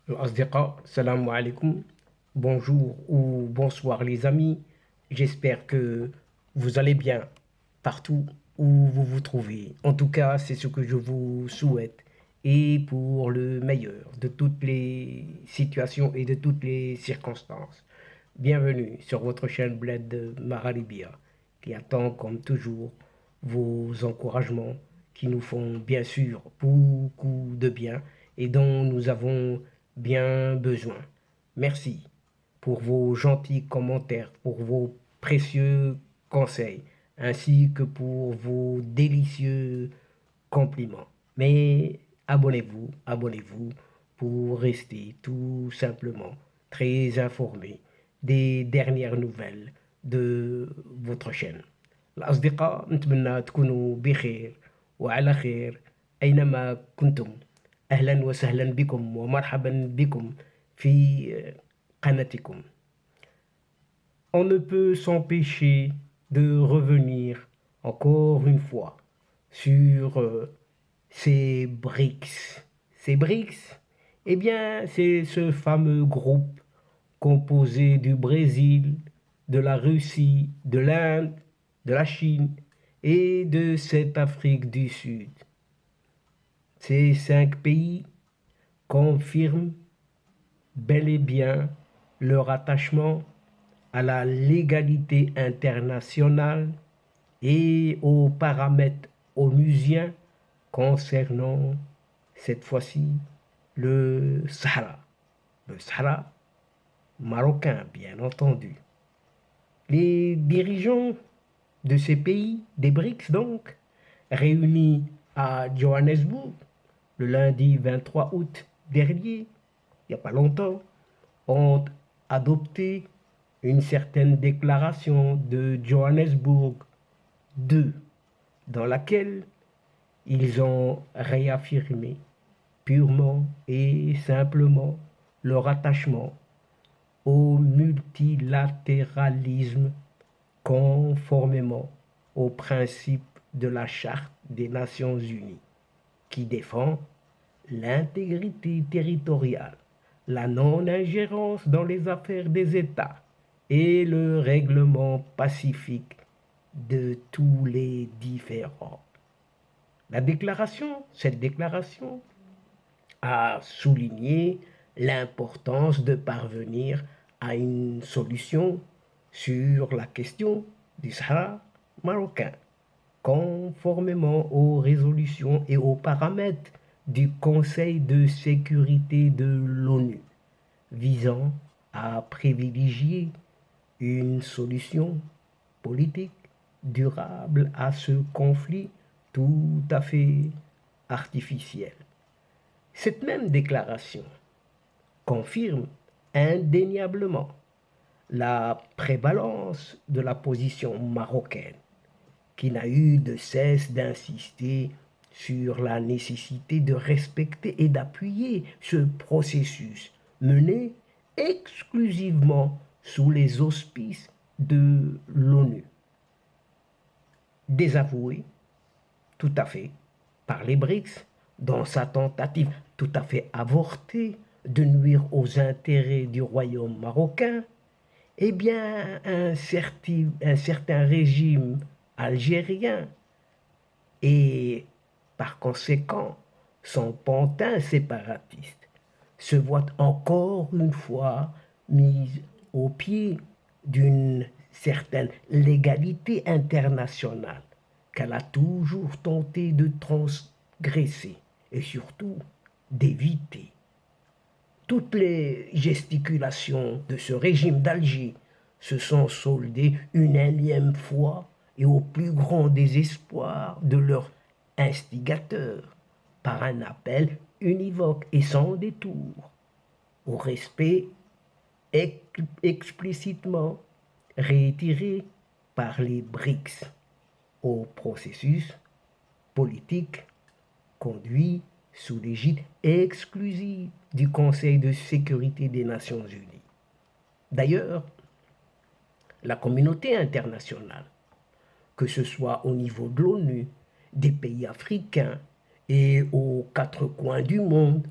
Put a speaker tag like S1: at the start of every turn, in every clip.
S1: Asdiqa, salam alaikum, bonjour ou bonsoir les amis. J'espère que vous allez bien partout où vous vous trouvez. En tout cas, c'est ce que je vous souhaite et pour le meilleur de toutes les situations et de toutes les circonstances. Bienvenue sur votre chaîne Bled de Maralibia qui attend comme toujours vos encouragements qui nous font bien sûr beaucoup de bien et dont nous avons bien besoin. Merci pour vos gentils commentaires, pour vos précieux conseils, ainsi que pour vos délicieux compliments. Mais abonnez-vous pour rester tout simplement très informé des dernières nouvelles de votre chaîne. الأصدقاء نتمنى تكونوا بخير وعلى خير أينما كنتم. أهلا وسهلا بكم ومرحبا بكم في قناتكم. On ne peut s'empêcher de revenir encore une fois sur ces BRICS. Ces BRICS, eh bien, c'est ce fameux groupe composé du Brésil, de la Russie, de l'Inde, de la Chine et de cette Afrique du Sud. Ces 5 pays confirment bel et bien leur attachement à la légalité internationale et aux paramètres onusiens concernant cette fois-ci le Sahara. Le Sahara marocain, bien entendu. Les dirigeants de ces pays, des BRICS donc, réunis à Johannesburg le lundi 23 août dernier, il n'y a pas longtemps, ont adopté une certaine déclaration de Johannesburg 2, dans laquelle ils ont réaffirmé purement et simplement leur attachement au multilatéralisme conformément aux principes de la Charte des Nations Unies, qui défend l'intégrité territoriale, la non-ingérence dans les affaires des États et le règlement pacifique de tous les différends. Cette déclaration a souligné l'importance de parvenir à une solution sur la question du Sahara marocain, conformément aux résolutions et aux paramètres du Conseil de sécurité de l'ONU, visant à privilégier une solution politique durable à ce conflit tout à fait artificiel. Cette même déclaration confirme indéniablement la prévalence de la position marocaine, qui n'a eu de cesse d'insister sur la nécessité de respecter et d'appuyer ce processus mené exclusivement sous les auspices de l'ONU. Désavoué tout à fait par les BRICS dans sa tentative tout à fait avortée de nuire aux intérêts du royaume marocain, eh bien, un certain régime algérien et par conséquent son pantin séparatiste se voit encore une fois mise au pied d'une certaine légalité internationale qu'elle a toujours tenté de transgresser et surtout d'éviter. Toutes les gesticulations de ce régime d'Alger se sont soldées une énième fois et au plus grand désespoir de leur instigateur par un appel univoque et sans détour au respect explicitement réitéré par les BRICS au processus politique conduit sous l'égide exclusive du Conseil de sécurité des Nations Unies. D'ailleurs, la communauté internationale, que ce soit au niveau de l'ONU, des pays africains et aux 4 coins du monde,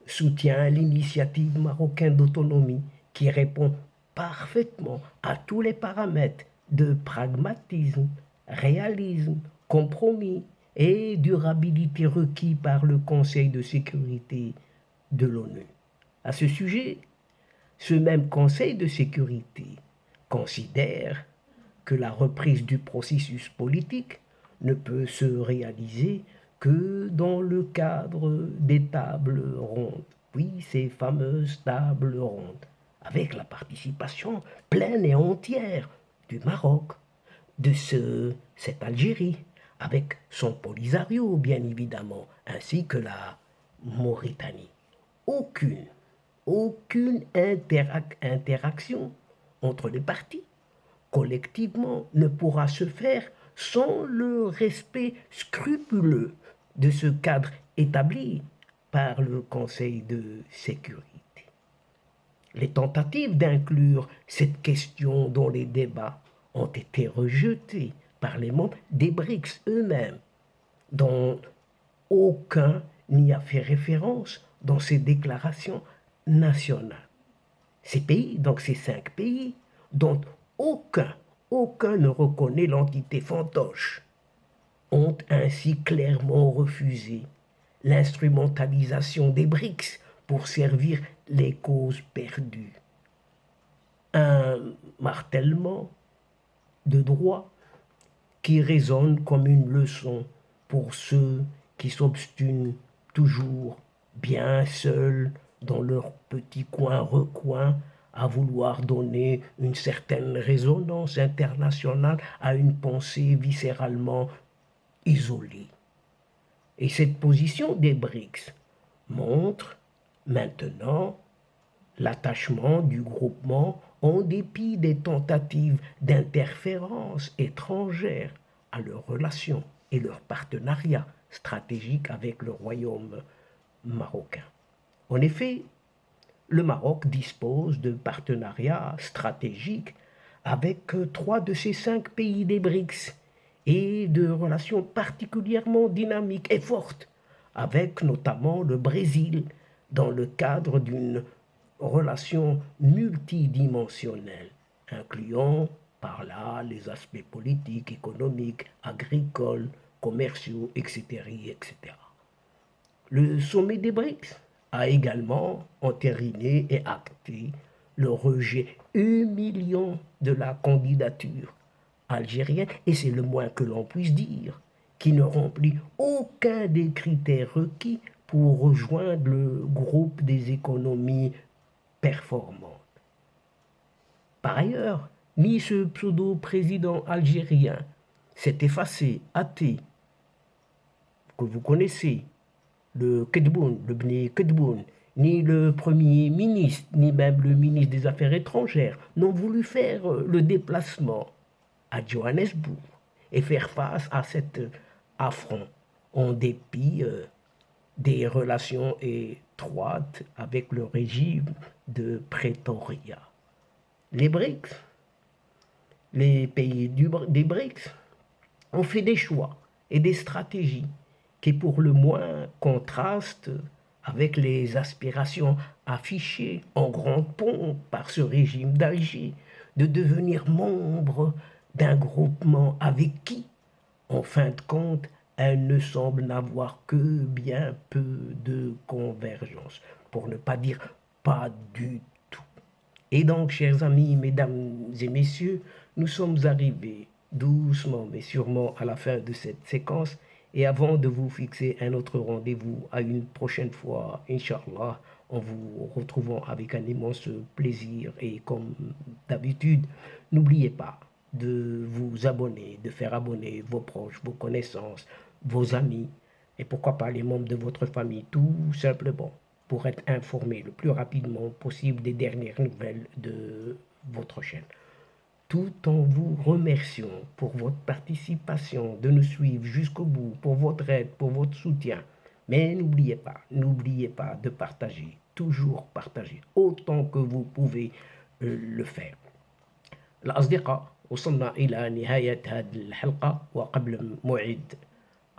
S1: soutient l'initiative marocaine d'autonomie qui répond parfaitement à tous les paramètres de pragmatisme, réalisme, compromis et durabilité requis par le Conseil de sécurité de l'ONU. À ce sujet, ce même Conseil de sécurité considère que la reprise du processus politique ne peut se réaliser que dans le cadre des tables rondes. Oui, ces fameuses tables rondes, avec la participation pleine et entière du Maroc, de cette Algérie, avec son Polisario, bien évidemment, ainsi que la Mauritanie. Aucune, aucune interaction entre les parties collectivement ne pourra se faire sans le respect scrupuleux de ce cadre établi par le Conseil de sécurité. Les tentatives d'inclure cette question dans les débats ont été rejetées par les membres des BRICS eux-mêmes, dont aucun n'y a fait référence dans ses déclarations nationales. Ces pays, donc ces 5 pays, dont aucun ne reconnaît l'entité fantoche, ont ainsi clairement refusé l'instrumentalisation des BRICS pour servir les causes perdues. Un martèlement de droit qui résonne comme une leçon pour ceux qui s'obstinent toujours bien seuls dans leur petit recoin à vouloir donner une certaine résonance internationale à une pensée viscéralement isolée. Et cette position des BRICS montre maintenant l'attachement du groupement en dépit des tentatives d'interférence étrangère à leurs relations et leur partenariat stratégique avec le royaume marocain. En effet, le Maroc dispose de partenariats stratégiques avec 3 de ces 5 pays des BRICS et de relations particulièrement dynamiques et fortes avec notamment le Brésil dans le cadre d'une relation multidimensionnelle, incluant par là les aspects politiques, économiques, agricoles, commerciaux, etc., etc. Le sommet des BRICS a également entériné et acté le rejet humiliant de la candidature algérienne, et c'est le moins que l'on puisse dire, qui ne remplit aucun des critères requis pour rejoindre le groupe des économies performantes. Par ailleurs, ni ce pseudo-président algérien s'est effacé, athée, que vous connaissez, le Kedboun, le Bni Kedboun, ni le Premier ministre, ni même le ministre des Affaires étrangères n'ont voulu faire le déplacement à Johannesburg et faire face à cet affront en dépit des relations étroites avec le régime de Pretoria. Les BRICS, les pays des BRICS, ont fait des choix et des stratégies qui pour le moins contrastent avec les aspirations affichées en grande pompe par ce régime d'Alger de devenir membre d'un groupement avec qui, en fin de compte, elle ne semble n'avoir que bien peu de convergence, pour ne pas dire pas du tout. Et donc, chers amis, mesdames et messieurs, nous sommes arrivés doucement mais sûrement à la fin de cette séquence. Et avant de vous fixer un autre rendez-vous à une prochaine fois, Inch'Allah, en vous retrouvant avec un immense plaisir. Et comme d'habitude, n'oubliez pas de vous abonner, de faire abonner vos proches, vos connaissances, vos amis, et pourquoi pas les membres de votre famille, tout simplement pour être informé le plus rapidement possible des dernières nouvelles de votre chaîne. Tout en vous remerciant pour votre participation, de nous suivre jusqu'au bout, pour votre aide, pour votre soutien. Mais n'oubliez pas de partager, toujours partager, autant que vous pouvez le faire. الأصدقاء وصلنا إلى نهاية هذه الحلقة، وقبل موعد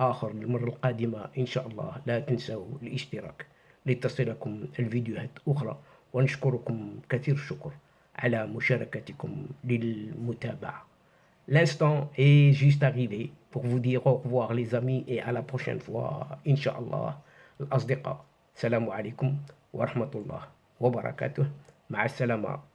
S1: آخر المرة القادمة إن شاء الله لا تنسوا الاشتراك. لتصلكم الفيديوهات أخرى، ونشكركم كثير الشكر على مشاركتكم للمتابعة. L'instant est juste arrivé pour vous dire au revoir les amis et à la prochaine fois, Inch'Allah. الأصدقاء، السلام عليكم ورحمة الله وبركاته. مع السلامة.